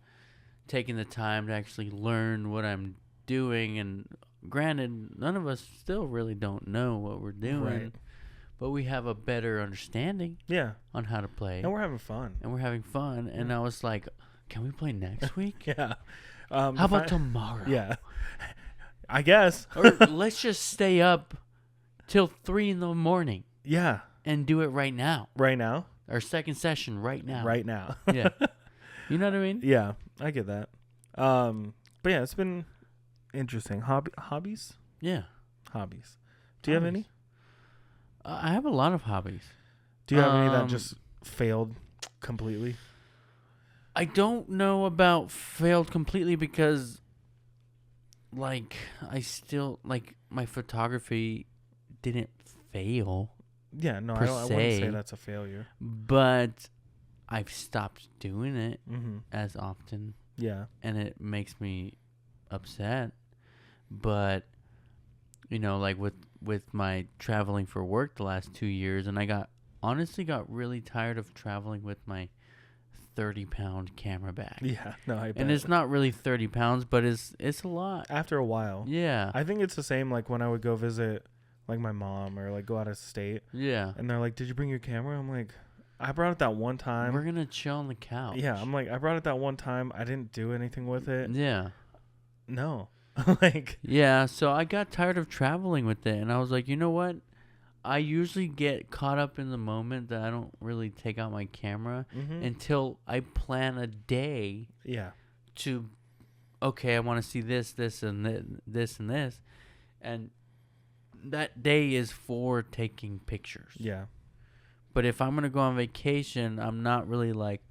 taken the time to actually learn what I'm doing. And granted, none of us still really don't know what we're doing. Right. But we have a better understanding on how to play. And we're having fun. And I was like, can we play next week? Yeah. How about tomorrow? Yeah. I guess. Or let's just stay up till 3 a.m. Yeah. And do it right now. Right now? Our second session right now. Right now. Yeah. You know what I mean? Yeah, I get that. But yeah, it's been interesting. Hobbies? Yeah. Hobbies. Do you have any? I have a lot of hobbies. Do you have any that just failed completely? I don't know about failed completely because, like, I still, like, my photography didn't fail. Yeah, no, I wouldn't say that's a failure. But I've stopped doing it as often. Yeah. And it makes me upset. But, like with my traveling for work the last 2 years, and I honestly got really tired of traveling with my 30-pound camera bag. Yeah, no, I bet. And it's not really 30 pounds, but it's a lot. After a while. Yeah. I think it's the same like when I would go visit like my mom or like go out of state. Yeah. And they're like, did you bring your camera? I'm like, I brought it that one time. We're going to chill on the couch. Yeah, I'm like, I brought it that one time. I didn't do anything with it. Yeah. No. Like. Yeah, so I got tired of traveling with it, and I was like, you know what? I usually get caught up in the moment that I don't really take out my camera until I plan a day. Yeah. To, okay, I want to see this, and this, and this. And that day is for taking pictures. Yeah. But if I'm going to go on vacation, I'm not really like,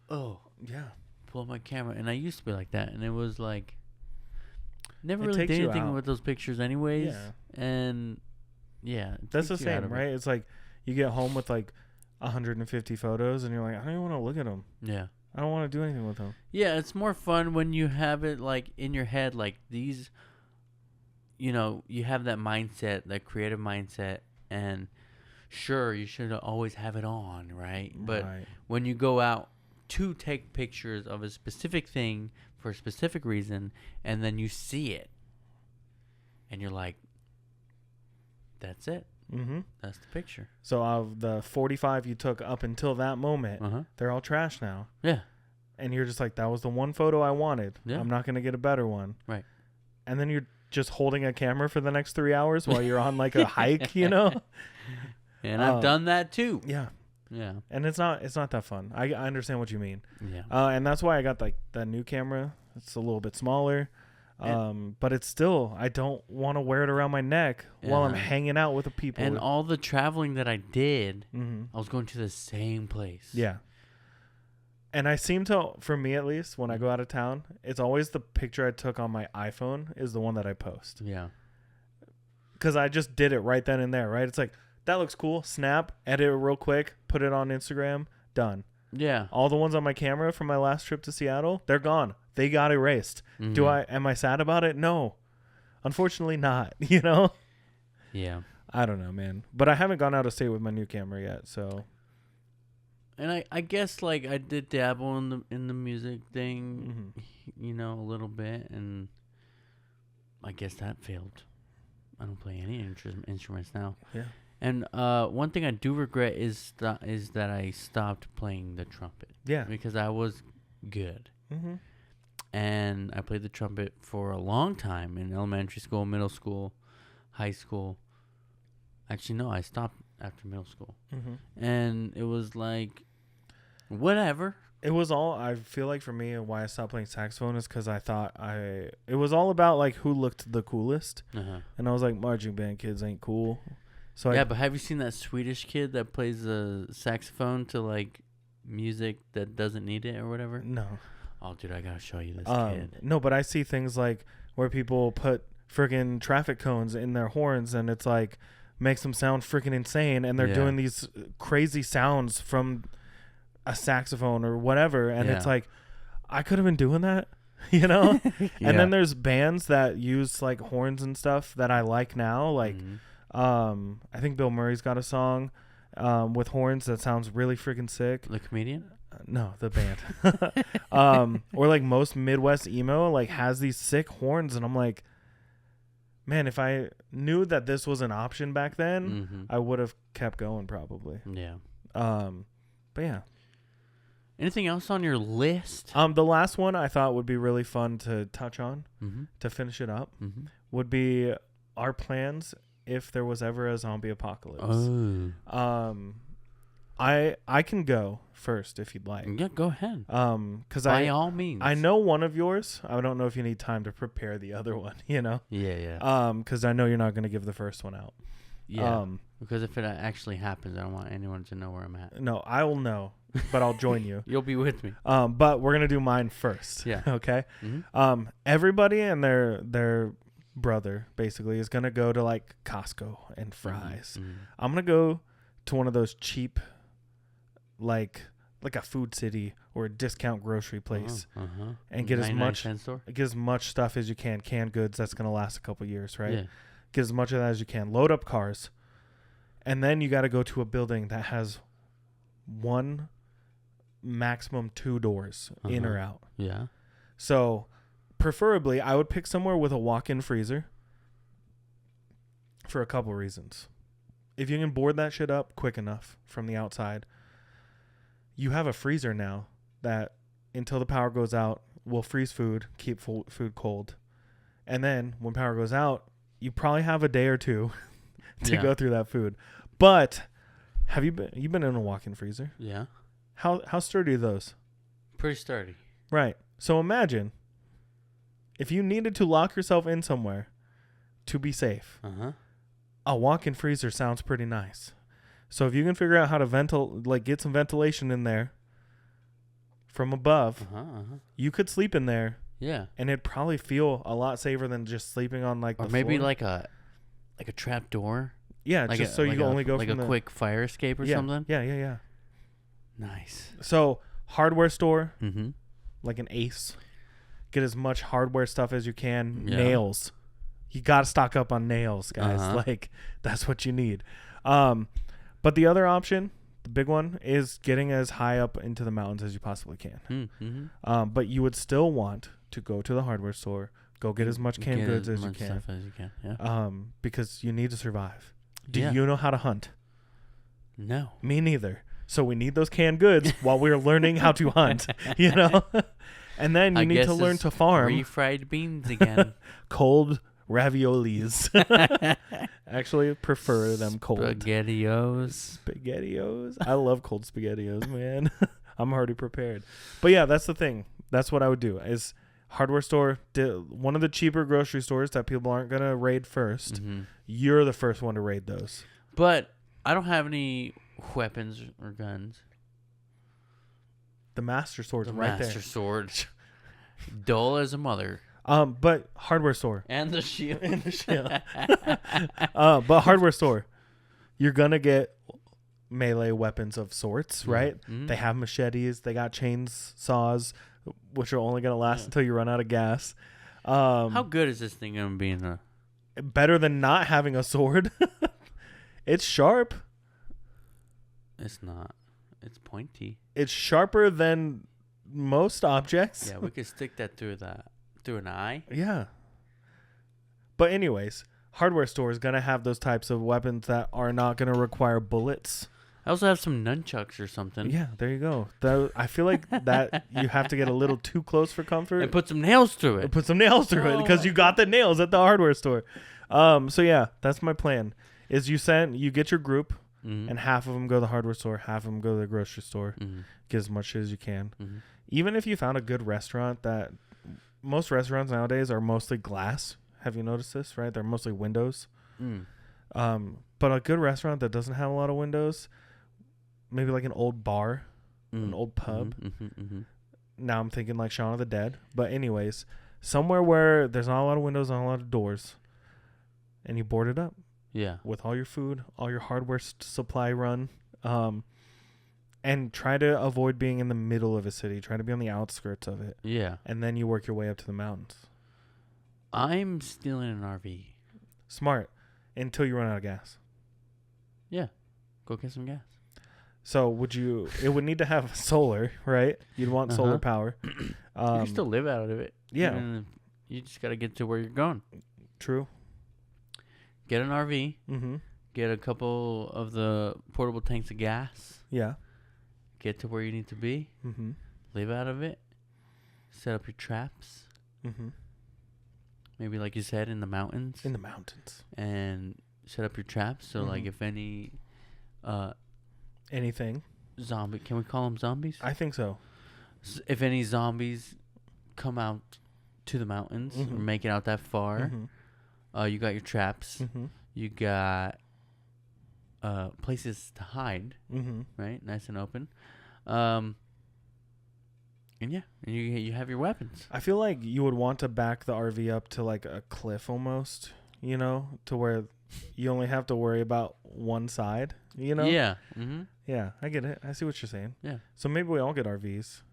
oh, yeah, pull up my camera. And I used to be like that. And it was like, never really did anything with those pictures anyways. Yeah. And yeah. That's the same, right? It's like you get home with like 150 photos and you're like, I don't even want to look at them. Yeah. I don't want to do anything with them. Yeah, it's more fun when you have it like in your head, like these, you have that mindset, that creative mindset, and sure, you should always have it on, right? But when you go out to take pictures of a specific thing for a specific reason, and then you see it, and you're like, that's it. Mm-hmm. That's the picture. So of the 45 you took up until that moment, they're all trash now. Yeah. And you're just like, that was the one photo I wanted. Yeah. I'm not going to get a better one. Right. And then you're just holding a camera for the next 3 hours while you're on like a hike, you know? And I've done that too. Yeah. Yeah. And it's not that fun. I understand what you mean. Yeah. And that's why I got like that new camera. It's a little bit smaller. But it's still, I don't want to wear it around my neck while I'm hanging out with the people. And all the traveling that I did, Mm-hmm. I was going to the same place. Yeah. And I seem to, for me at least, when I go out of town, it's always the picture I took on my iPhone is the one that I post. Yeah. Because I just did it right then and there, right? It's like, that looks cool. Snap, edit it real quick, put it on Instagram, done. Yeah. All the ones on my camera from my last trip to Seattle, they're gone. They got erased. Mm-hmm. Am I sad about it? No. Unfortunately not, you know? Yeah. I don't know, man. But I haven't gone out of state with my new camera yet, so. And I guess like I did dabble in the music thing, Mm-hmm. you know, a little bit, and I guess that failed. I don't play any instruments now. Yeah. And one thing I do regret is that I stopped playing the trumpet. Yeah. Because I was good. Mm-hmm. And I played the trumpet for a long time in elementary school, middle school, high school. Actually, no, I stopped after middle school. Mm-hmm. And it was like, whatever. It was all, I feel like for me, and why I stopped playing saxophone is because I thought it was all about like who looked the coolest. And I was like, marching band kids ain't cool. So yeah, but have you seen that Swedish kid that plays the saxophone to like music that doesn't need it or whatever? No. Oh, dude, I gotta show you this kid. No, but I see things like where people put friggin' traffic cones in their horns, and it's like makes them sound freaking insane, and they're doing these crazy sounds from a saxophone or whatever, and it's like, I could have been doing that, you know? And then there's bands that use like horns and stuff that I like now, like I think Bill Murray's got a song with horns that sounds really freaking sick. The comedian? No, the band. Or like most Midwest emo like has these sick horns, and I'm like, man, if I knew that this was an option back then, I would have kept going probably. Yeah. But yeah. Anything else on your list? The last one I thought would be really fun to touch on to finish it up would be our plans if there was ever a zombie apocalypse. Oh. I can go first if you'd like. Yeah, go ahead. Because by all means. I know one of yours. I don't know if you need time to prepare the other one. You know. Yeah. Because I know you're not going to give the first one out. Yeah. Because if it actually happens, I don't want anyone to know where I'm at. No, I will know, but I'll join you. You'll be with me. But we're gonna do mine first. Yeah. Okay. Everybody and their brother basically is gonna go to like Costco and Fry's. I'm gonna go to one of those cheap, like a Food City or a discount grocery place, and get as much stuff as you can, canned goods that's gonna last a couple years, right? Yeah. Get as much of that as you can. Load up cars, and then you got to go to a building that has one, maximum 2 doors in or out. Yeah. So, preferably, I would pick somewhere with a walk-in freezer for a couple reasons. If you can board that shit up quick enough from the outside, you have a freezer now that, until the power goes out, will freeze food, keep food cold. And then, when power goes out, you probably have a day or two to go through that food. But have you've been in a walk-in freezer? Yeah. How sturdy are those? Pretty sturdy. Right. So imagine if you needed to lock yourself in somewhere to be safe. A walk-in freezer sounds pretty nice. So if you can figure out how to get some ventilation in there from above, you could sleep in there. Yeah. And it'd probably feel a lot safer than just sleeping on like the floor. Or maybe like a trap door. Yeah, like just so you only go like from a quick fire escape or something. Yeah. Nice. So hardware store, like an Ace. Get as much hardware stuff as you can. Yeah. Nails. You got to stock up on nails, guys. Like, that's what you need. But the other option, The big one is getting as high up into the mountains as you possibly can. Mm-hmm. But you would still want to go to the hardware store, go get as much canned goods as you can. Stuff as you can. Yeah. Because you need to survive. Do Yeah. you know how to hunt? No. Me neither. So we need those canned goods while we're learning how to hunt, you know? And then you need to learn to farm. Refried beans again. Cold raviolis. Actually prefer them cold. SpaghettiOs. I love cold SpaghettiOs, man. I'm already prepared. But yeah, that's the thing. That's what I would do is hardware store, one of the cheaper grocery stores that people aren't going to raid first. Mm-hmm. You're the first one to raid those. But I don't have any weapons or guns. The master sword's right there. Master sword. Dull as a mother. But hardware store. And the shield. And the shield. But hardware store, you're going to get melee weapons of sorts, right? Mm-hmm. They have machetes. They got chainsaws, which are only going to last until you run out of gas. How good is this thing going to be in the... Better than not having a sword. It's sharp. It's not. It's pointy. It's sharper than most objects. Yeah, we could stick that through an eye. Yeah. But anyways, hardware store is going to have those types of weapons that are not going to require bullets. I also have some nunchucks or something. Yeah, there you go. I feel like that you have to get a little too close for comfort. And put some nails through it. Put some nails through it because you got the nails at the hardware store. So yeah, that's my plan. Is you get your group, and half of them go to the hardware store, half of them go to the grocery store. Get as much as you can. Even if you found a good restaurant, that most restaurants nowadays are mostly glass. Have you noticed this? Right, they're mostly windows. But a good restaurant that doesn't have a lot of windows, maybe like an old bar, an old pub. Now I'm thinking like Shaun of the Dead. But anyways, somewhere where there's not a lot of windows, not a lot of doors, and you board it up. Yeah. With all your food, all your hardware supply run, and try to avoid being in the middle of a city. Try to be on the outskirts of it. Yeah. And then you work your way up to the mountains. I'm stealing an RV. Smart. Until you run out of gas. Yeah. Go get some gas. So it would need to have solar, right? You'd want solar power. You can still live out of it. Yeah. You just got to get to where you're going. True. Get an RV. Get a couple of the portable tanks of gas. Yeah. Get to where you need to be. Live out of it. Set up your traps. Maybe like you said, in the mountains. In the mountains. And set up your traps. So like if any... anything. Zombie. Can we call them zombies? I think so. If any zombies come out to the mountains or make it out that far... you got your traps. You got places to hide, right? Nice and open. And you have your weapons. I feel like you would want to back the RV up to like a cliff almost, you know, to where you only have to worry about one side, you know? Yeah. Yeah, I get it. I see what you're saying. Yeah. So maybe we all get RVs.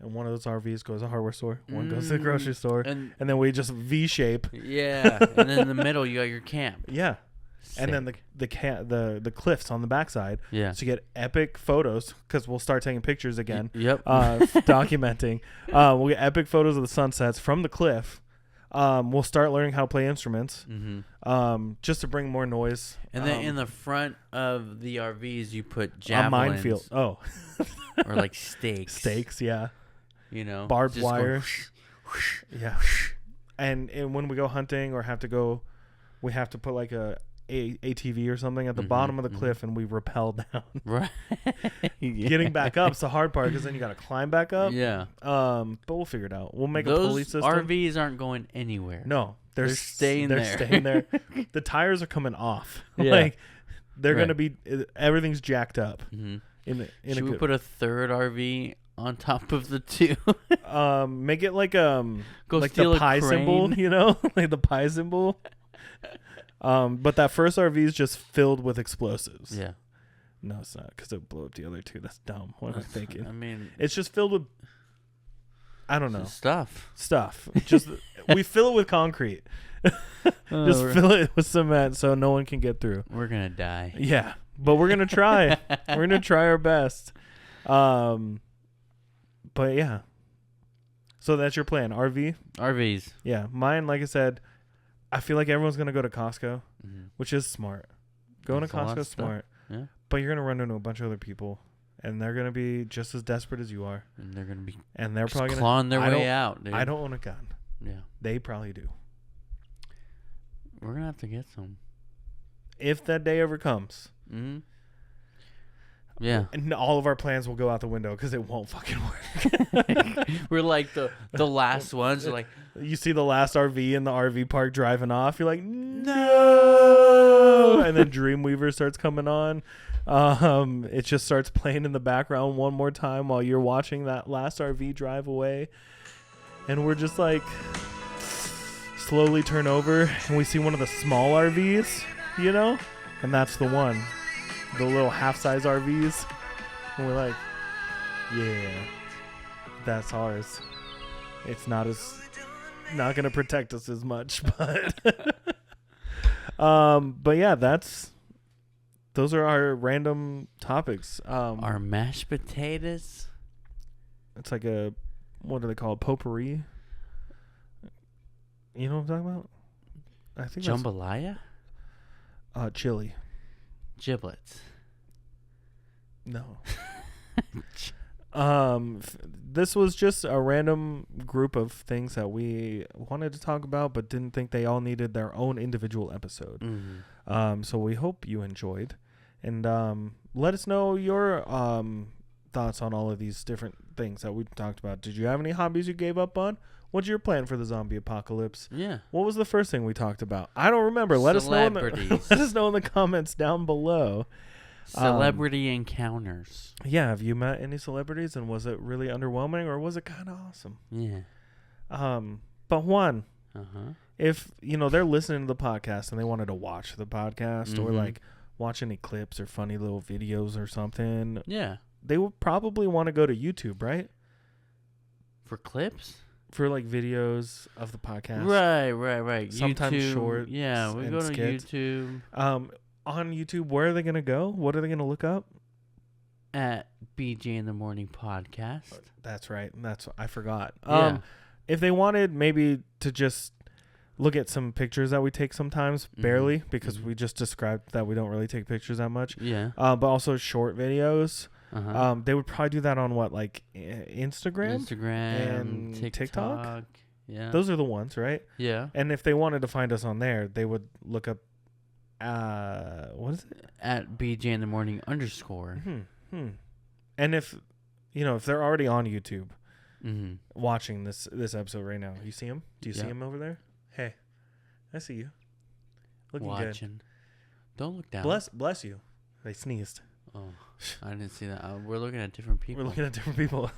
And one of those RVs goes to the hardware store. One goes to the grocery store. And then we just V-shape. Yeah. And then in the middle, you got your camp. Yeah. Sick. And then the cliffs on the backside. Yeah. So you get epic photos because we'll start taking pictures again. Yep. Documenting. We'll get epic photos of the sunsets from the cliff. We'll start learning how to play instruments. Just to bring more noise. And then in the front of the RVs, you put javelins. A minefield. Oh. Or like stakes. Stakes, yeah. You know, barbed wire. Yeah. And when we go hunting or we have to put like a ATV or something at the bottom of the cliff and we rappel down. Right. Getting back up's the hard part because then you got to climb back up. Yeah. But we'll figure it out. We'll make a pulley system. RVs aren't going anywhere. No. They're staying there. They're staying there. The tires are coming off. Yeah. Like they're going to be, everything's jacked up. Should we put a third RV on top of the two? Make it like like steal the a pi crane. symbol, you know, like the pi symbol. But that first RV is just filled with explosives. Yeah. No, it's not because it would blow up the other two. That's dumb. What am I thinking? I mean, it's just filled with. I don't know. Stuff. Just we fill it with concrete. Just fill it with cement so no one can get through. We're gonna die. Yeah. but we're gonna try. We're gonna try our best. But yeah. So that's your plan, RVs. Yeah, mine. Like I said, I feel like everyone's gonna go to Costco, Mm-hmm. which is smart. Going to Costco is smart. Yeah. But you're gonna run into a bunch of other people, and they're gonna be just as desperate as you are. And they're gonna be Probably gonna clawing their way out. Dude. I don't own a gun. Yeah. They probably do. We're gonna have to get some. If that day ever comes. Mm-hmm. Yeah. And all of our plans will go out the window because it won't fucking work. We're like the last ones. Like, you see the last RV in the RV park driving off. You're like, no. And then Dreamweaver starts coming on. It just starts playing in the background one more time while you're watching that last RV drive away. And we're just like slowly turn over and we see one of the small RVs, you know? And that's the one. The little half-size RVs. And we're like, yeah, that's ours. It's not going to protect us as much, but yeah, those are our random topics. our mashed potatoes. It's like what do they call it? Potpourri. You know what I'm talking about? I think Jambalaya? Chili. Giblets. No. This was just a random group of things that we wanted to talk about, but didn't think they all needed their own individual episode. Mm-hmm. So we hope you enjoyed, and let us know your thoughts on all of these different things that we talked about. Did you have any hobbies you gave up on? What's your plan for the zombie apocalypse? Yeah. What was the first thing we talked about? I don't remember. Let us know. Let us know in the comments down below. Celebrity encounters. Yeah, have you met any celebrities, and was it really underwhelming, or was it kind of awesome? Yeah. But Juan, if they're listening to the podcast and they wanted to watch the podcast or Mhm. like watch any clips or funny little videos or something, Yeah. they would probably want to go to YouTube, right? For clips? For like videos of the podcast. Right. Sometimes YouTube, short. Yeah, we go to skits. YouTube. On YouTube, where are they going to go? What are they going to look up? At BJ in the Morning Podcast. That's right. I forgot. Yeah. If they wanted maybe to just look at some pictures that we take sometimes, barely, because we just described that we don't really take pictures that much. Yeah. But also short videos. Uh-huh. They would probably do that on what, like Instagram and TikTok? Yeah. Those are the ones, right? Yeah. And if they wanted to find us on there, they would look up, what is it? At BJ in the Morning _ And if they're already on YouTube Mm-hmm. watching this episode right now, you see them? Do you see Yeah. them over there? Hey, I see you. Looking Watching. Don't look down. good. Bless you. They sneezed. Oh, I didn't see that. We're looking at different people. We're looking at different people.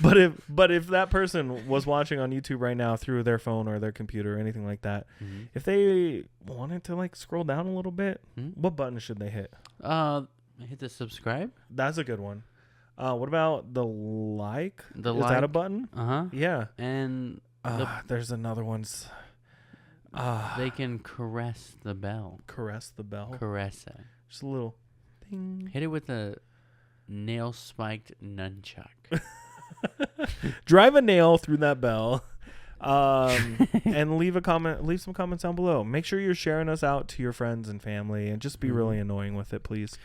but if that person was watching on YouTube right now through their phone or their computer or anything like that, Mm-hmm. if they wanted to like scroll down a little bit, Mm-hmm. what button should they hit? Hit the subscribe. That's a good one. What about the like? Is that a like. button? Uh-huh. Yeah. And There's another one's. they can caress the bell. Caress the bell. Caress it. Just a little ding. Hit it with a nail-spiked nunchuck. Drive a nail through that bell. And leave some comments down below. Make sure you're sharing us out to your friends and family, and just be really annoying with it, please.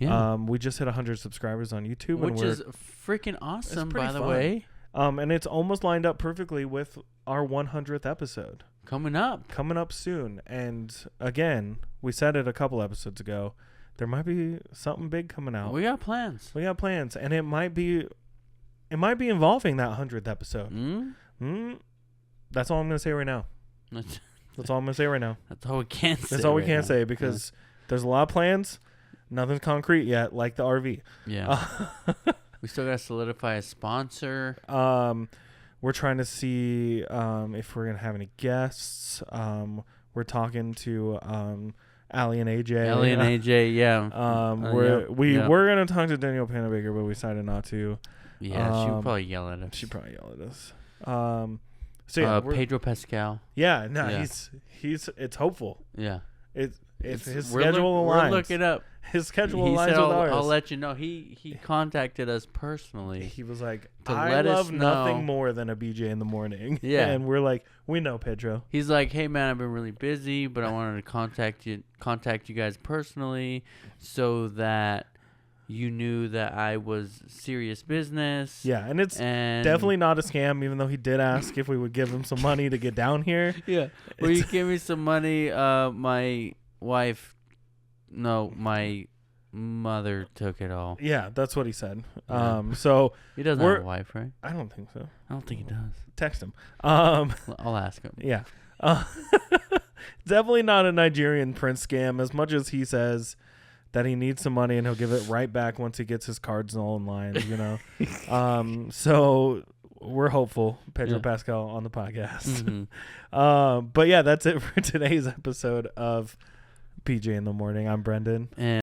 Yeah. We just hit 100 subscribers on YouTube, Which is freaking awesome, by the way. And it's almost lined up perfectly with our 100th episode Coming up soon. And again, we said it a couple episodes ago, there might be something big coming out. We got plans. And it might be involving that 100th episode. That's all I'm going to say right now. That's all I'm going to say right now. That's all we can say. That's all we can say, because there's a lot of plans. Nothing's concrete yet, like the RV. Yeah. We still got to solidify a sponsor. We're trying to see if we're going to have any guests. We're talking to Allie and AJ. Yeah. We were going to talk to Danielle Panabaker, but we decided not to. Yeah, she would probably yell at us. She'd probably yell at us. So yeah, Pedro Pascal. Yeah, no, he's it's hopeful. Yeah. It's if his We're schedule aligns. We're looking up. His schedule He aligns said, with ours. I'll let you know. He contacted us personally. He was like, to I let us love nothing know. more than a BJ in the morning. Yeah. And we're like, we know, Pedro. He's like, hey man, I've been really busy, but I wanted to contact you guys personally so that you knew that I was serious business. Yeah, and it's definitely not a scam, even though he did ask if we would give him some money to get down here. Yeah. Will you give me some money? My mother took it all. Yeah, that's what he said. Yeah. So He doesn't have a wife, right? I don't think so. I don't think he does. Text him. I'll ask him. Yeah. Definitely not a Nigerian prince scam, as much as he says that he needs some money and he'll give it right back once he gets his cards all in line, you know. So we're hopeful, Pedro Pascal on the podcast. Mm-hmm. But yeah, that's it for today's episode of PJ in the Morning. I'm Brendan. And